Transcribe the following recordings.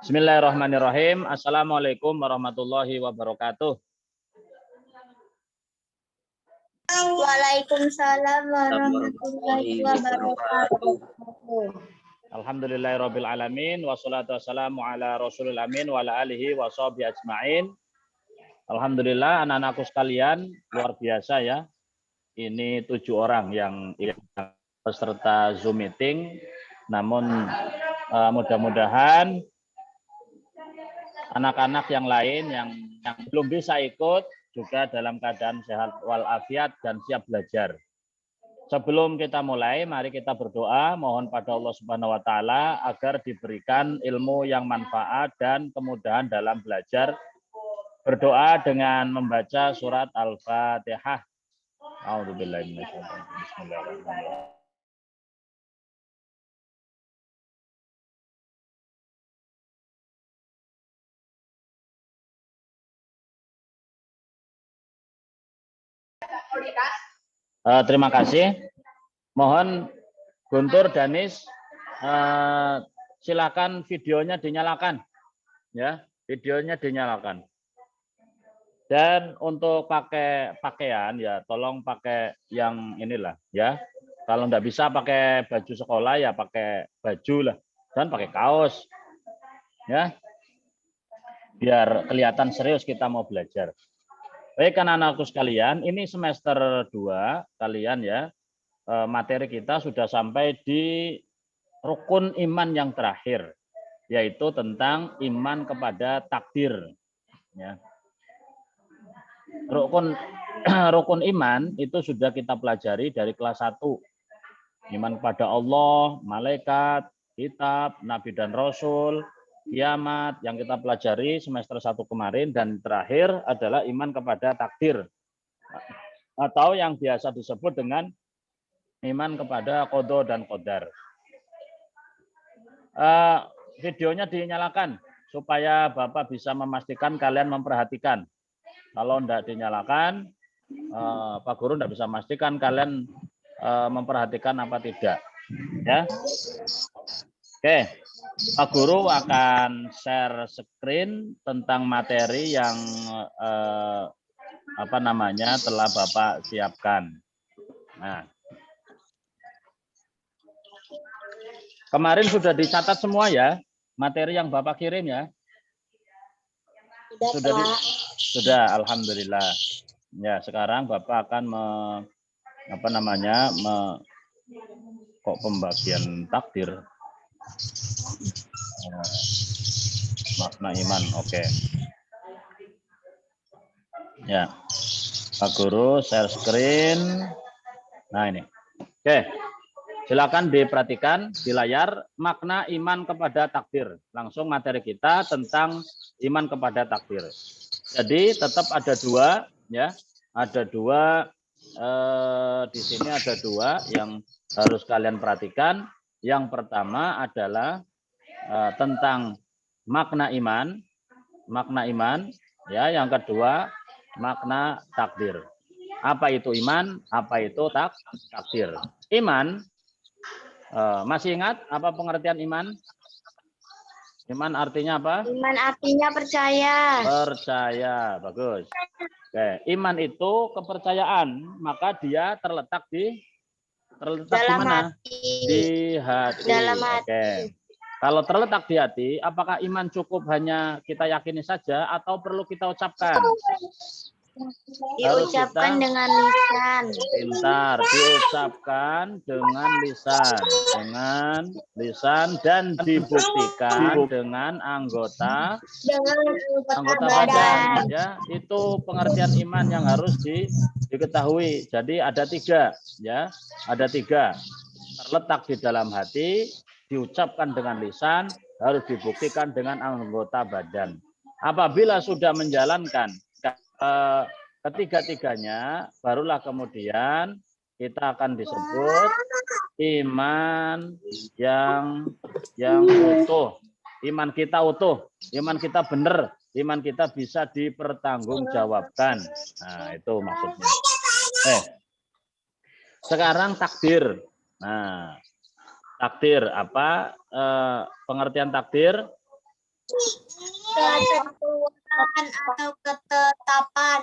Bismillahirrahmanirrahim. Assalamualaikum warahmatullahi wabarakatuh. Waalaikumsalam warahmatullahi wabarakatuh. Alhamdulillahirabbil alamin wassalatu wassalamu ala rasulil amin wa ala alihi washabihi ajmain. Alhamdulillah anak-anakku sekalian, luar biasa ya. Ini 7 orang yang peserta Zoom meeting. Namun mudah-mudahan anak-anak yang lain yang belum bisa ikut juga dalam keadaan sehat walafiat dan siap belajar. Sebelum kita mulai, mari kita berdoa, mohon pada Allah Subhanahu wa taala agar diberikan ilmu yang manfaat dan kemudahan dalam belajar. Berdoa dengan membaca surat Al-Fatihah. A'udzubillahi minasyaitonir rajim. Bismillahirrahmanirrahim. Terima kasih. Mohon Guntur, Danis, silakan videonya dinyalakan, ya, videonya dinyalakan. Dan untuk pakai pakaian, ya, tolong pakai yang inilah, ya. Kalau nggak bisa pakai baju sekolah, ya pakai baju lah, dan pakai kaos, ya, biar kelihatan serius kita mau belajar. Baik anak-anakku sekalian, ini semester 2 kalian ya, materi kita sudah sampai di rukun iman yang terakhir, yaitu tentang iman kepada takdir. Ya. Rukun iman itu sudah kita pelajari dari kelas 1. Iman kepada Allah, malaikat, kitab, nabi dan rasul, kiamat yang kita pelajari semester 1 kemarin, dan terakhir adalah iman kepada takdir atau yang biasa disebut dengan iman kepada qada dan qadar. Videonya dinyalakan supaya Bapak bisa memastikan kalian memperhatikan. Kalau tidak dinyalakan, Pak Guru tidak bisa memastikan kalian memperhatikan apa tidak. Ya. Oke. Pak Guru akan share screen tentang materi yang telah Bapak siapkan. Nah, kemarin sudah dicatat semua ya materi yang Bapak kirim ya. Sudah, alhamdulillah. Ya, sekarang Bapak akan kok pembagian takdir. Makna iman, oke. Ya, Pak Guru share screen. Nah ini, oke. Silakan diperhatikan di layar makna iman kepada takdir. Langsung materi kita tentang iman kepada takdir. Jadi tetap ada 2, ya. Ada 2 di sini ada 2 yang harus kalian perhatikan. Yang pertama adalah tentang makna iman, ya. Yang kedua makna takdir. Apa itu iman? Apa itu takdir? Iman, masih ingat apa pengertian iman? Iman artinya apa? Iman artinya percaya. Percaya, bagus. Oke, iman itu kepercayaan, maka dia terletak di mana? Hati. Di hati. Dalam hati. Oke. Kalau terletak di hati, apakah iman cukup hanya kita yakini saja atau perlu kita ucapkan? Diucapkan dengan lisan. Pintar, diucapkan dengan lisan dan dibuktikan dengan anggota badan. Ya, itu pengertian iman yang harus diketahui. Jadi ada 3, ya, ada 3. Terletak di dalam hati, diucapkan dengan lisan, harus dibuktikan dengan anggota badan. Apabila sudah menjalankan ketiga-tiganya, barulah kemudian kita akan disebut iman yang utuh. Iman kita utuh, iman kita benar, iman kita bisa dipertanggungjawabkan. Nah, itu maksudnya. Sekarang takdir. Nah, takdir apa? Pengertian takdir Ketentuan atau ketetapan.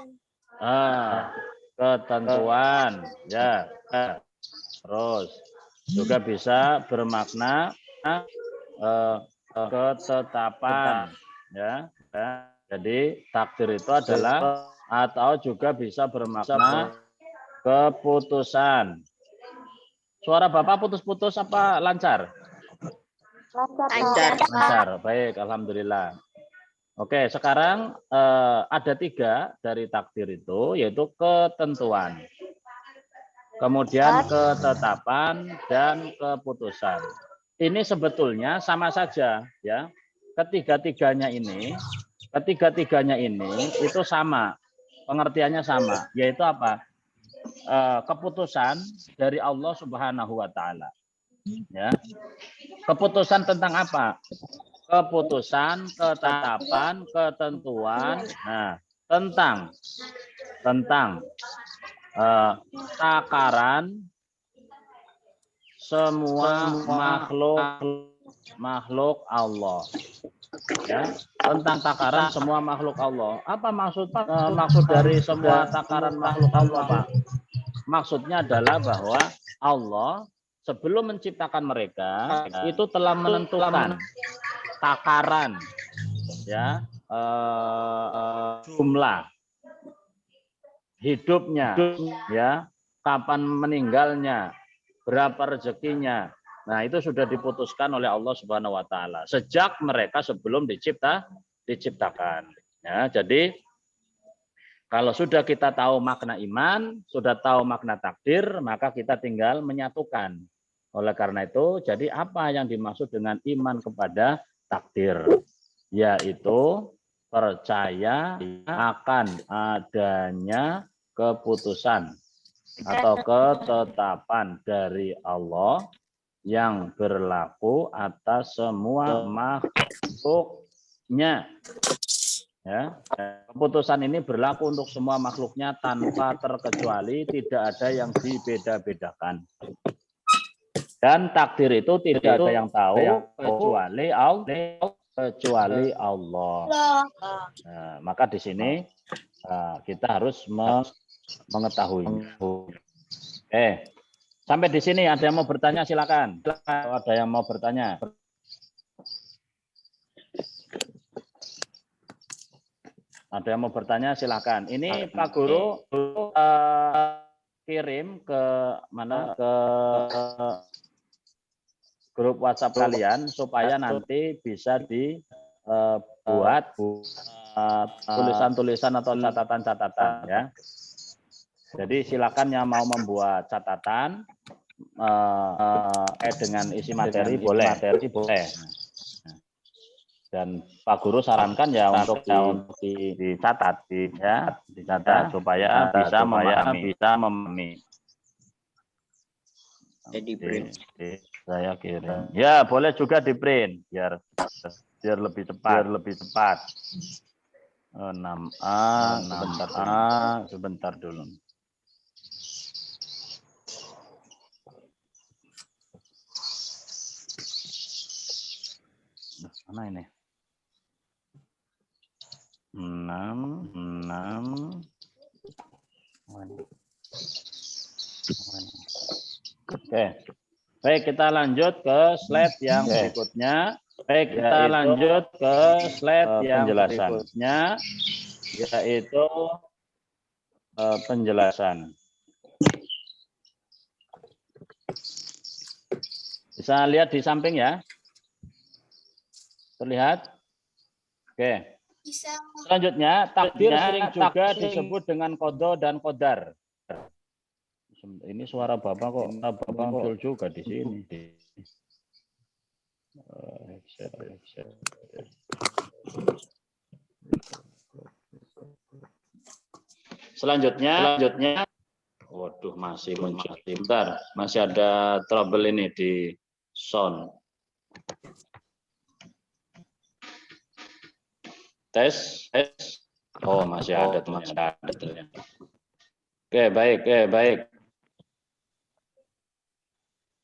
Ketentuan, ya. Terus juga bisa bermakna ketetapan, ya. Jadi takdir itu adalah atau juga bisa bermakna keputusan. Suara Bapak putus-putus apa lancar? Lancar. Lancar, baik, alhamdulillah. Oke, sekarang ada 3 dari takdir itu, yaitu ketentuan, kemudian ketetapan dan keputusan. Ini sebetulnya sama saja, ya. Ketiga-tiganya ini itu sama, pengertiannya sama, yaitu apa? Keputusan dari Allah Subhanahu wa taala. Ya. Keputusan tentang apa? Keputusan, ketetapan, ketentuan. Nah, tentang takaran semua makhluk Allah. Ya, tentang takaran semua makhluk Allah. Apa maksud dari semua takaran makhluk Allah, Pak? Maksudnya adalah bahwa Allah sebelum menciptakan mereka itu telah menentukan takaran, ya, jumlah hidupnya, ya, kapan meninggalnya, berapa rezekinya. Nah, itu sudah diputuskan oleh Allah Subhanahu wa taala sejak mereka sebelum diciptakan. Ya, jadi kalau sudah kita tahu makna iman, sudah tahu makna takdir, maka kita tinggal menyatukan. Oleh karena itu, jadi apa yang dimaksud dengan iman kepada takdir? Yaitu percaya akan adanya keputusan atau ketetapan dari Allah yang berlaku atas semua makhluknya. Ya, keputusan ini berlaku untuk semua makhluknya tanpa terkecuali, tidak ada yang dibeda-bedakan. Dan takdir itu tidak ada yang tahu kecuali Allah. Nah, maka di sini kita harus mengetahuinya. Sampai di sini ada yang mau bertanya, silakan. Kalau ada yang mau bertanya. Ada yang mau bertanya, silakan. Ini Pak Guru kirim ke mana, ke grup WhatsApp kalian supaya nanti bisa dibuat tulisan-tulisan atau catatan-catatan, ya. Jadi silakan yang mau membuat catatan dengan isi materi boleh. Dan Pak Guru sarankan ya untuk dicatat, ya, dicatat supaya bisa memahami. Jadi saya kirim. Ya, boleh juga di print biar lebih cepat. 6A, sebentar dulu. Mana ini? 6. Oke. Baik, kita lanjut ke slide yang berikutnya. Penjelasan. Yaitu penjelasan. Bisa lihat di samping, ya? Terlihat? Oke. Selanjutnya, takdir sering juga disebut dengan qada dan qadar. Ini suara Bapak kok muncul juga di sini. Selanjutnya, waduh, masih muncul. Bentar, masih ada trouble ini di sound. Tes. Oh, masih ada ternyata. Oke, baik.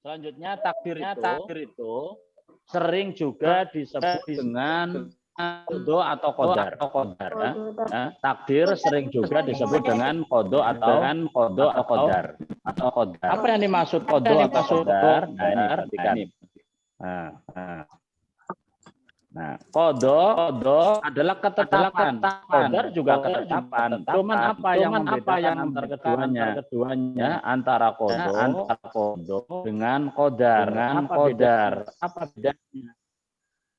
Selanjutnya, takdir itu sering juga disebut dengan kodo atau kodar. Ya. Ya, takdir sering juga disebut dengan kodo atau kodar. Apa yang dimaksud kodo atau kodar? Nah, ini perhatikan. Nah, kodo adalah ketetapan. Kodar juga ketetapan. Cuman apa yang membedakan antara keduanya? Ya, antara kodo dengan kodar. Apa bedanya?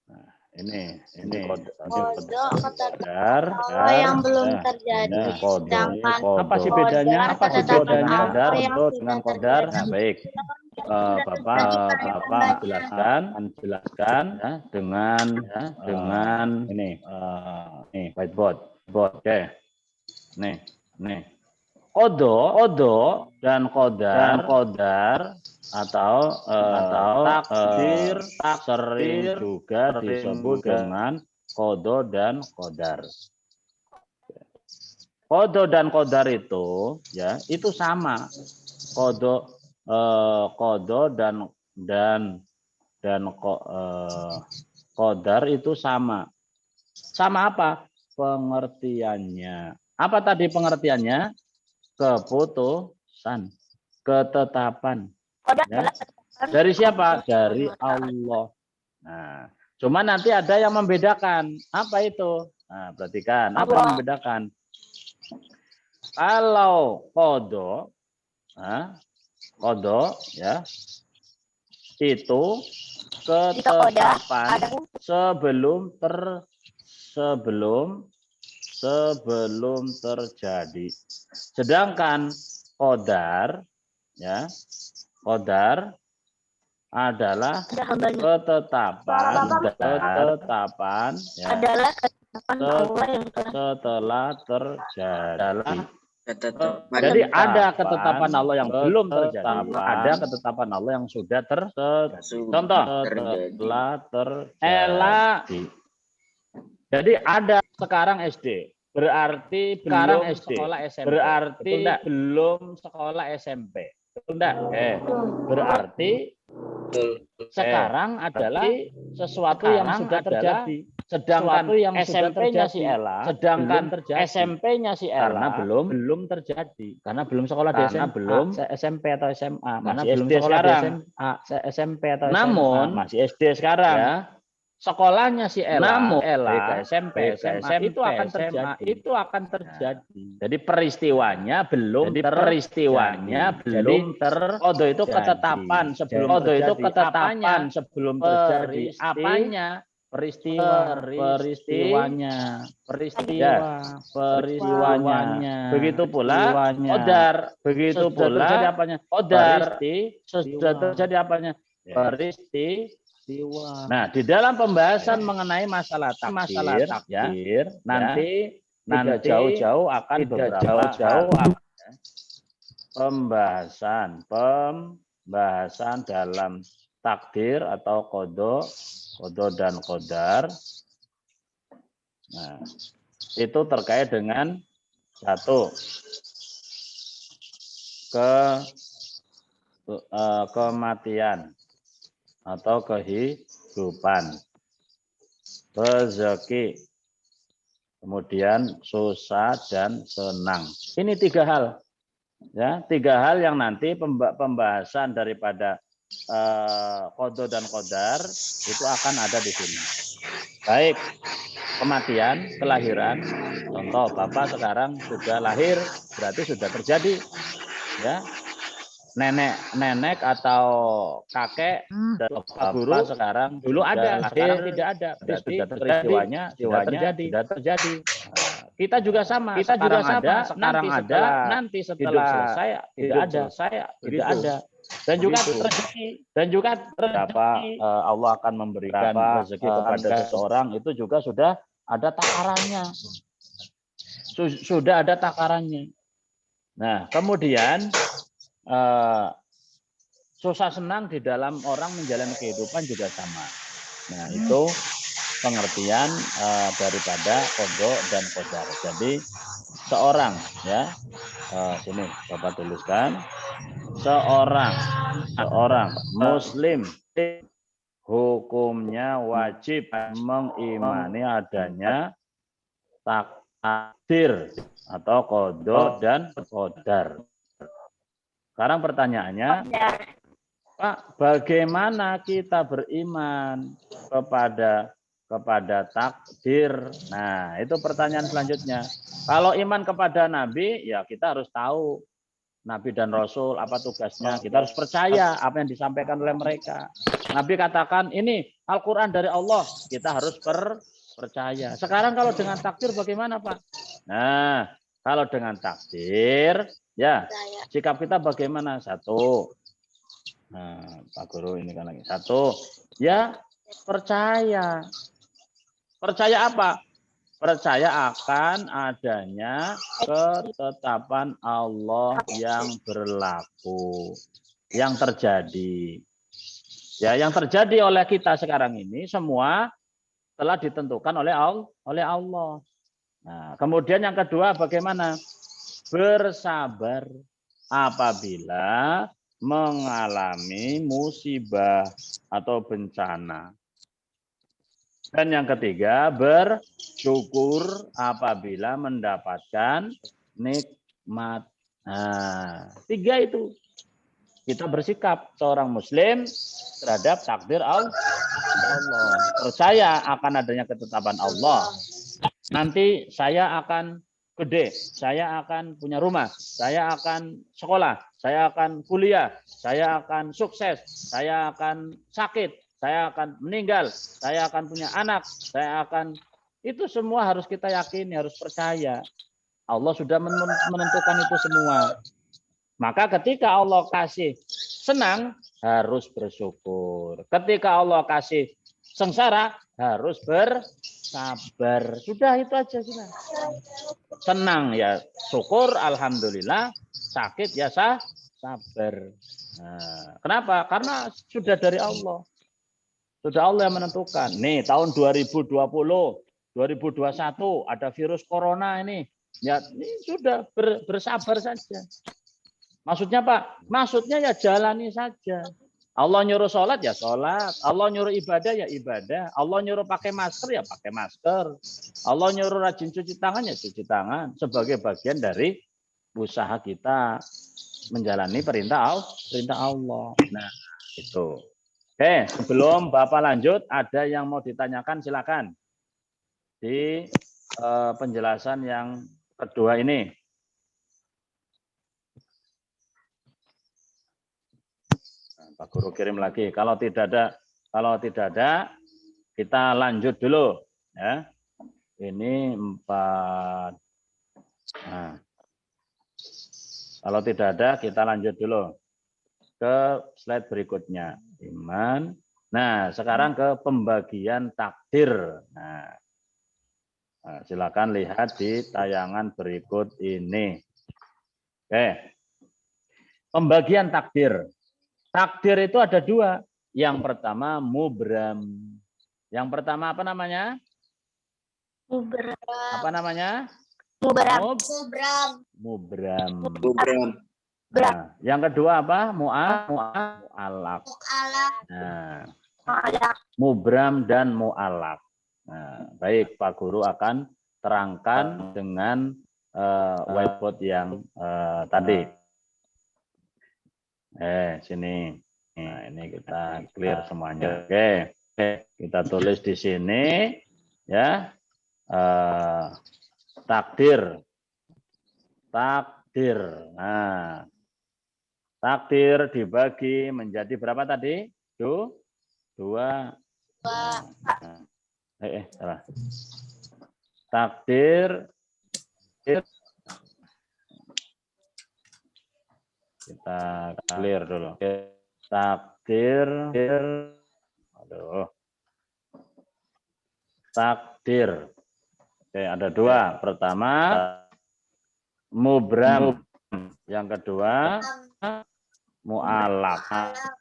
Nah, ini kodar yang belum terjadi. Sedangkan apa sih bedanya? Apa sih bedanya Kodar yang dengan sudah kodar? terjadi. Nah, baik. Bapak menjelaskan ya, dengan ini whiteboard. Oke. Nih. Kodo dan kodar atau takdir sering juga disebut dengan kodo dan kodar. Kodo dan kodar itu ya itu sama. Kodo dan kodar itu sama. Sama apa? Pengertiannya. Apa tadi pengertiannya? Keputusan, ketetapan. Ya. Dari siapa? Dari Allah. Nah, cuma nanti ada yang membedakan. Apa itu? Nah, perhatikan. Apa yang membedakan? Kalau kodo ya itu ketetapan sebelum terjadi. Sedangkan kodar adalah ketetapan ya, setelah terjadi. Jadi ada ketetapan Allah yang belum terjadi, ada ketetapan Allah yang sudah contoh setelah terjadi. Jadi ada sekarang SD, berarti belum sekolah SMP, berarti belum sekolah SMP. Berarti sekarang adalah sesuatu yang sudah terjadi. Sedangkan SMP-nya si Ella, SMP-nya si Ella belum terjadi. Karena belum sekolah di SMP atau SMA. Masih belum sekolah di SMP atau SMA. Namun masih SD sekarang. Ya. Sekolahnya si Ella SMP, SMA itu akan terjadi. Jadi peristiwanya belum kodo itu ketetapan sebelum terjadi. Apanya? Peristiwanya. Begitu pula kodar. Begitu pula terjadi apanya? Kodar. Sudah terjadi apanya? Nah, di dalam pembahasan mengenai masalah takdir, nanti jauh-jauh akan pembahasan dalam takdir atau kodo dan kodar. Nah, itu terkait dengan satu kematian atau kehidupan, rezeki, kemudian susah dan senang. Ini tiga hal, ya, tiga hal yang nanti pembahasan daripada kodo dan kodar itu akan ada di sini. Baik, kematian, kelahiran. Contoh, Bapak sekarang sudah lahir, berarti sudah terjadi, ya. Nenek atau kakek dan guru sekarang dulu ada, sekarang tidak ada. Berarti peristiwanya sudah terjadi. Kita juga sama. Sekarang ada. Nanti setelah selesai tidak ada. Dan juga rezeki. Allah akan memberikan rezeki kepada seseorang itu juga sudah ada takarannya. Sudah ada takarannya. Nah, kemudian susah senang di dalam orang menjalani kehidupan juga sama. Nah, itu pengertian daripada kodo dan kodar. Jadi seorang, ya, sini Bapak tuliskan, seorang muslim hukumnya wajib mengimani adanya takdir atau qada dan qadar. Sekarang pertanyaannya, Pak, bagaimana kita beriman kepada takdir? Nah, itu pertanyaan selanjutnya. Kalau iman kepada Nabi, ya kita harus tahu Nabi dan Rasul apa tugasnya. Kita harus percaya apa yang disampaikan oleh mereka. Nabi katakan ini Al-Quran dari Allah, kita harus percaya. Sekarang kalau dengan takdir bagaimana, Pak? Nah, kalau dengan takdir, ya sikap kita bagaimana? Satu. Nah, Pak Guru ini kan lagi. Satu, ya percaya. Percaya apa? Percaya akan adanya ketetapan Allah yang berlaku, yang terjadi. Ya, yang terjadi oleh kita sekarang ini semua telah ditentukan oleh Allah. Nah, kemudian yang kedua bagaimana? Bersabar apabila mengalami musibah atau bencana. Dan yang ketiga, bersyukur apabila mendapatkan nikmat. Nah, tiga itu. Kita bersikap seorang muslim terhadap takdir Allah. Percaya akan adanya ketetapan Allah. Nanti saya akan gede, saya akan punya rumah, saya akan sekolah, saya akan kuliah, saya akan sukses, saya akan sakit, saya akan meninggal, saya akan punya anak, saya akan, itu semua harus kita yakini, harus percaya. Allah sudah menentukan itu semua. Maka ketika Allah kasih senang, harus bersyukur. Ketika Allah kasih sengsara, harus bersabar. Sudah itu aja. Sudah. Senang ya syukur, alhamdulillah. Sakit ya sabar. Nah, kenapa? Karena sudah dari Allah. Sudah Allah yang menentukan. Nih tahun 2020, 2021 ada virus corona ini. Ya ini sudah bersabar saja. Maksudnya Pak? Maksudnya ya jalani saja. Allah nyuruh sholat ya sholat. Allah nyuruh ibadah ya ibadah. Allah nyuruh pakai masker ya pakai masker. Allah nyuruh rajin cuci tangan ya cuci tangan. Sebagai bagian dari usaha kita menjalani perintah Allah. Nah itu. Oke, sebelum Bapak lanjut, ada yang mau ditanyakan silakan. Di penjelasan yang kedua ini. Pak Guru kirim lagi. Kalau tidak ada, kita lanjut dulu. Ya, ini 4. Nah, kalau tidak ada, kita lanjut dulu ke slide berikutnya. Iman. Nah, sekarang ke pembagian takdir. Nah, silakan lihat di tayangan berikut ini. Oke, pembagian takdir. Takdir itu ada dua. Yang pertama mubram. Yang pertama apa namanya? Mubram. Apa namanya? Mubram. Nah, yang kedua apa? Mu'alaq. Nah, mubram dan mu'alaq. Nah, baik Pak Guru akan terangkan dengan whiteboard yang tadi. Sini. Nah, ini kita clear semuanya. Oke. Kita tulis di sini ya. Takdir. Nah, takdir dibagi menjadi berapa tadi? Dua. Salah. Takdir kita clear dulu. Takdir. Takdir. Oke, ada dua. Pertama mubram. Yang kedua mu'alaq.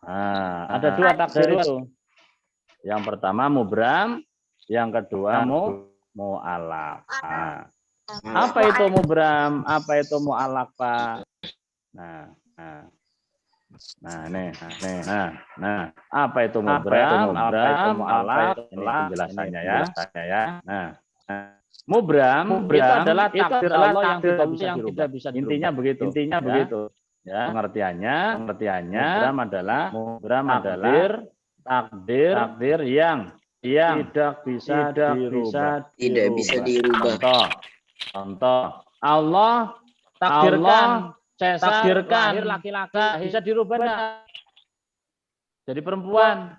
Nah, ada dua takdir itu. Yang pertama mubram, yang kedua mu'alaq. Nah, apa itu mubram? Apa itu mu'alaq, Pak? Nah, Nah, nah, apa itu mubram? Apa itu mu'allaq? Ini penjelasannya ya. Nah, mubram itu adalah takdir Allah yang tidak bisa dirubah. Intinya begitu. Ya, pengertiannya mubram adalah takdir yang tidak bisa dirubah. Contoh, Allah takdirkan lahir laki-laki, bisa dirubah enggak? Jadi perempuan.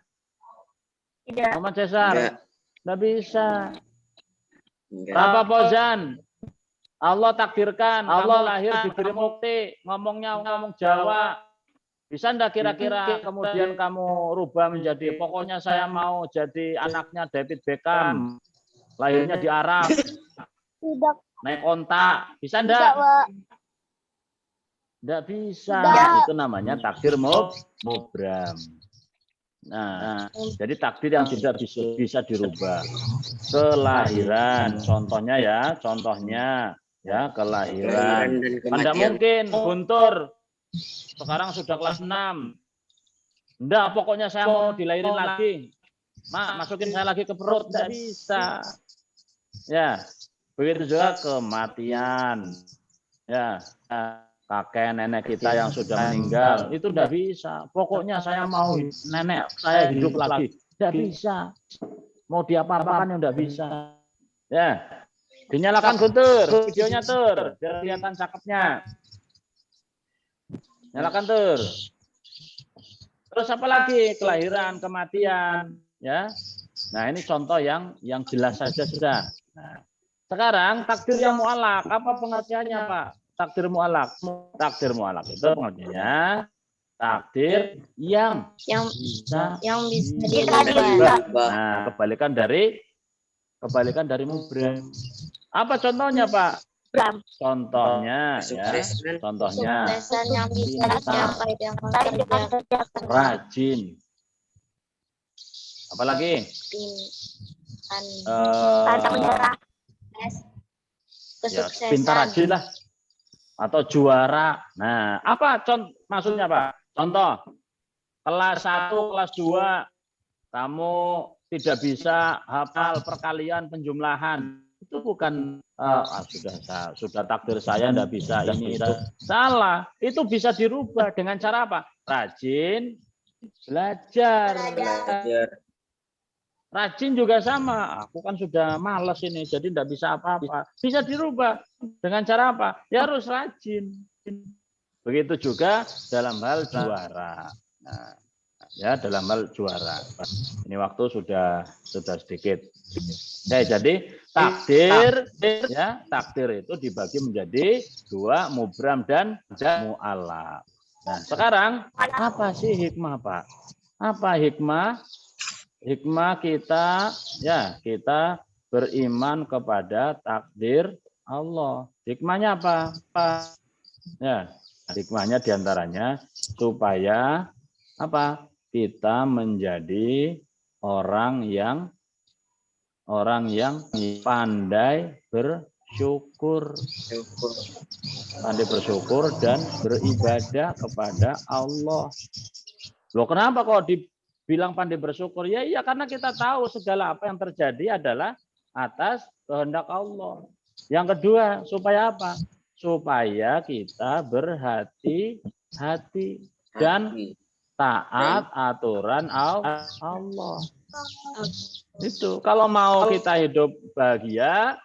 Tidak. Muhammad Cesar. Enggak bisa. Papa Fauzan. Allah takdirkan kamu lahir diberi mukti, ngomongnya ngomong Jawa. Bisa enggak kira-kira kemudian kamu rubah menjadi pokoknya saya mau jadi anaknya David Beckham. Lahirnya di Arab. Tidak. Naik onta. Bisa enggak? Enggak bisa. Itu namanya takdir mubram. Nah, jadi takdir yang tidak bisa dirubah. Kelahiran, contohnya ya, kelahiran. Tidak mungkin Guntur sekarang sudah kelas 6. Enggak, pokoknya saya mau dilahirin lagi. Masukin saya lagi ke perut, enggak bisa. Ya, begitu juga kematian. Ya, kakek nenek kita yang sudah meninggal itu tidak bisa. Pokoknya saya mau nenek saya hidup lagi, tidak bisa. Mau diapa-apakan yang tidak bisa. Ya, dinyalakan Guntur, videonya Tur, biar kelihatan cakepnya. Nyalakan Tur. Terus apa lagi? Kelahiran, kematian, ya. Nah ini contoh yang jelas saja sudah. Nah, sekarang takdir yang mu'allaq, apa pengertiannya Pak? Takdir mu'allaq itu pengertiannya takdir yang bisa dirubah. Nah, kebalikan dari mubram. Apa contohnya, Pak? Contohnya yang bisa rajin. Apalagi? Pintar rajin lah. Atau juara. Nah, apa maksudnya Pak? Contoh, kelas 1, kelas 2, kamu tidak bisa hafal perkalian penjumlahan. Itu bukan sudah takdir saya tidak bisa ini itu. Salah. Itu bisa dirubah dengan cara apa? Rajin belajar. Rajin juga sama. Aku kan sudah malas ini, jadi tidak bisa apa-apa. Bisa dirubah dengan cara apa? Ya harus rajin. Begitu juga dalam hal juara. Nah, ya dalam hal juara. Ini waktu sudah sedikit. Ya, jadi takdir itu dibagi menjadi 2, mubram dan mu'allaq. Nah, sekarang apa sih hikmah, Pak? Apa hikmah? Hikmah kita beriman kepada takdir Allah. Hikmahnya apa? Ya, hikmahnya diantaranya supaya apa? Kita menjadi orang yang pandai bersyukur. Pandai bersyukur dan beribadah kepada Allah. Loh, kenapa kok dibilang pandai bersyukur? Ya iya, karena kita tahu segala apa yang terjadi adalah atas kehendak Allah. Yang kedua, supaya apa? Supaya kita berhati-hati dan taat aturan Allah. Itu kalau mau kita hidup bahagia,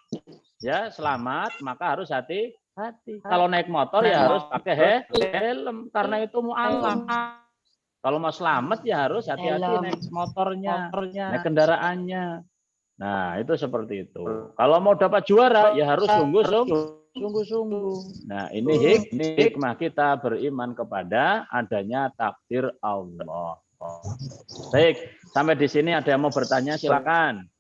ya selamat, maka harus hati-hati. Kalau naik motor ya harus pakai helm, karena itu mu'allaq. Kalau mau selamat ya harus hati-hati naik motornya, naik kendaraannya. Nah, itu seperti itu. Kalau mau dapat juara ya harus sungguh-sungguh. Nah, ini hikmah kita beriman kepada adanya takdir Allah. Baik, sampai di sini ada yang mau bertanya, silakan.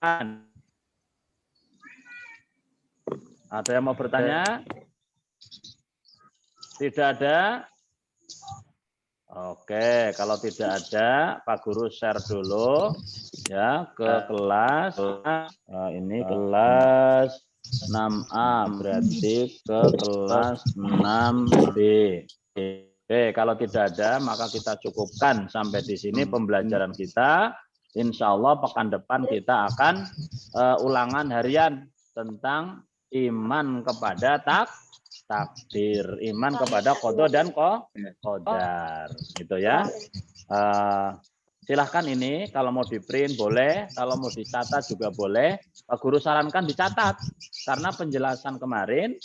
Ada yang mau bertanya? Tidak ada? Oke, kalau tidak ada, Pak Guru share dulu ya ke kelas. Ini kelas 6A, berarti ke kelas 6B. Oke, kalau tidak ada, maka kita cukupkan sampai di sini pembelajaran kita. Insya Allah pekan depan kita akan ulangan harian tentang iman kepada takdir, iman kepada qada dan qadar, gitu ya. Silahkan ini kalau mau di print boleh, kalau mau dicatat juga boleh. Pak Guru sarankan dicatat karena penjelasan kemarin,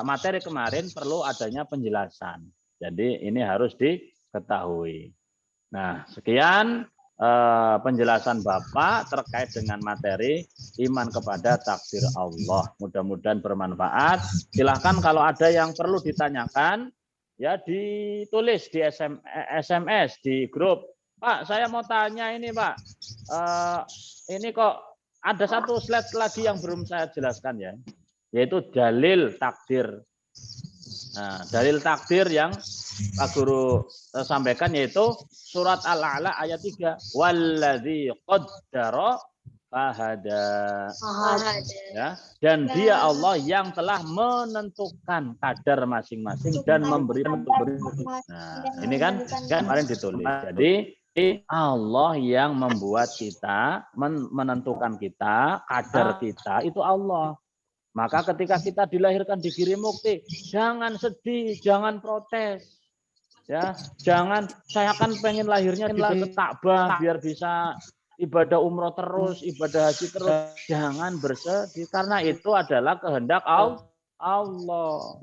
materi kemarin perlu adanya penjelasan. Jadi ini harus diketahui. Nah, sekian penjelasan Bapak terkait dengan materi iman kepada takdir Allah. Mudah-mudahan bermanfaat. Silahkan kalau ada yang perlu ditanyakan, ya ditulis di SMS, di grup. Pak, saya mau tanya ini Pak, ini kok ada satu slide lagi yang belum saya jelaskan ya, yaitu dalil takdir. Nah, dalil takdir yang Pak Guru sampaikan yaitu surat Al-A'la ayat 3. Walladzi qaddara fahada. Ya, dan dia Allah yang telah menentukan kadar masing-masing dan memberi. Nah, ini kan kemarin ditulis. Jadi Allah yang membuat kita, menentukan kita, kadar kita itu Allah. Maka ketika kita dilahirkan di Giri Mukti, jangan sedih, jangan protes. Ya, jangan saya kan pengen lahirnya di dekat Ka'bah biar bisa ibadah umroh terus, ibadah haji terus. Jangan bersedih karena itu adalah kehendak Allah.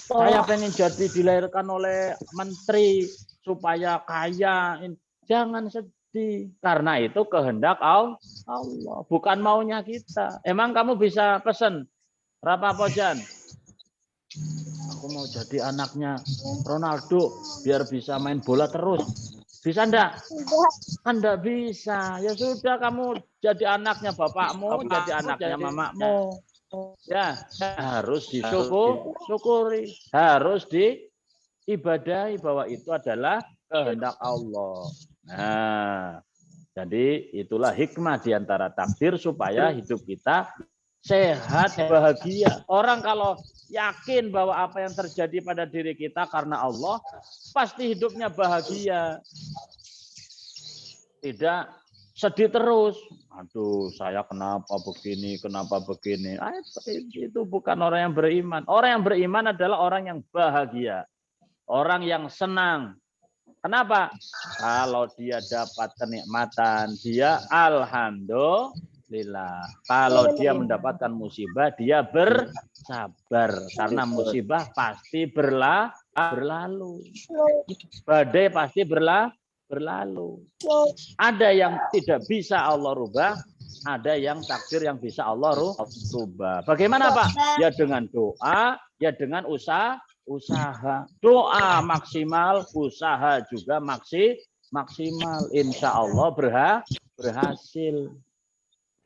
Saya pengen jadi dilahirkan oleh menteri supaya kaya. Jangan sedih karena itu kehendak Allah, bukan maunya kita. Emang kamu bisa pesen berapa pojan? Aku mau jadi anaknya Ronaldo biar bisa main bola terus. Bisa enggak? Kan enggak bisa. Ya sudah kamu jadi anaknya bapakmu, jadi anaknya mamamu. Ya, harus disyukuri, harus diibadahi bahwa itu adalah kehendak Allah. Nah, jadi itulah hikmah diantara takdir supaya hidup kita sehat, bahagia. Orang kalau yakin bahwa apa yang terjadi pada diri kita karena Allah, pasti hidupnya bahagia. Tidak sedih terus. Aduh, saya kenapa begini, kenapa begini. Itu bukan orang yang beriman. Orang yang beriman adalah orang yang bahagia. Orang yang senang. Kenapa? Kalau dia dapat kenikmatan, dia alhamdulillah. Kalau dia mendapatkan musibah, dia bersabar. Karena musibah pasti berlalu. Badai pasti berlalu. Ada yang tidak bisa Allah rubah, ada yang takdir yang bisa Allah rubah. Bagaimana Pak? Ya dengan doa, ya dengan usaha. Doa maksimal, usaha juga maksimal. Insya Allah berhasil.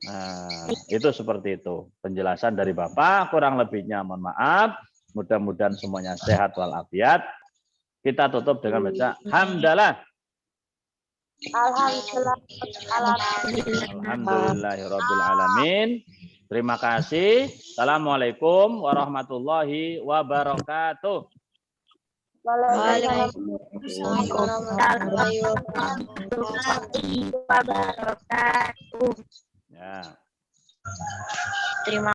Nah, itu seperti itu. Penjelasan dari Bapak, kurang lebihnya mohon maaf. Mudah-mudahan semuanya sehat walafiat. Kita tutup dengan baca hamdalah. Alhamdulillahirabbil alamin. Terima kasih. Assalamualaikum warahmatullahi wabarakatuh. Waalaikumsalam warahmatullahi wabarakatuh. Ya. Terima